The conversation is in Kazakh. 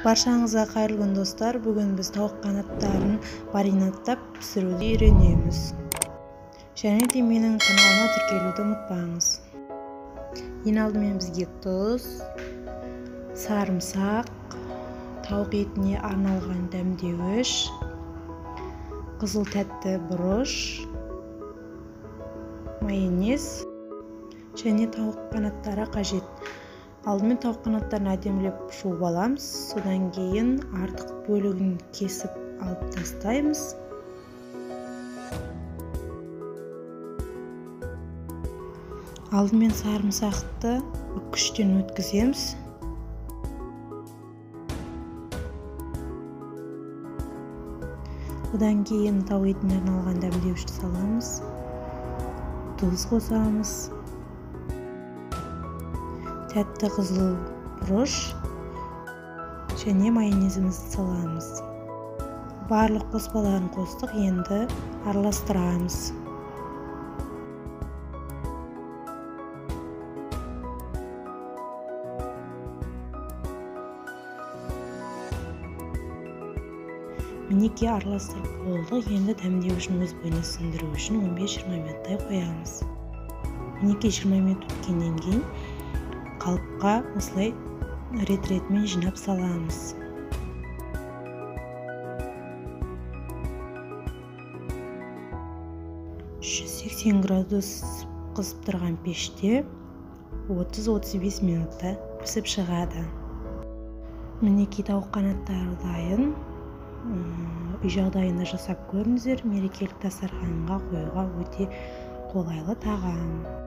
Баршаңызға қайырлы күн достар. Бүгін біз тауық қанаттарын маринадтап пісіруді үйренеміз. Және де менің каналыма тіркелуді ұмытпаңыз. Ең алдымен бізге тұз, сарымсақ, тауық етіне арналған дәмдеуіш, қызыл тәтті бұрыш, майонез және тауық қанаттары қажет. Алдымен тауық қанаттарын әдемілеп жуып аламыз. Содан кейін артық бөлігін кесіп алып тастаймыз. Алдымен сарымсақты үккіштен өткіземіз. Одан кейін тауық етіне арналған дәмдеуішті саламыз. Тұз қосамыз. Тәтті қызыл бұрыш және майонезімізді саламыз. Барлық қоспаларын қостық, енді араластырамыз. Мінекей араластырып болдық. Енді дәмдеуішін өз бойына сіңдіру үшін 15-20 минуттай қоямыз. Мінекей 20 минут өткеннен кейін қалыпқа осылай рет-ретімен жинап саламыз. 180 градус қызып тұрған пеште 30-35 минутта пісіп шығады. Мінекей тауық қанаттары дайын. Үй жағдайында жасап көріңіздер. Мерекелік дастарханға қоюға өте қолайлы тағам.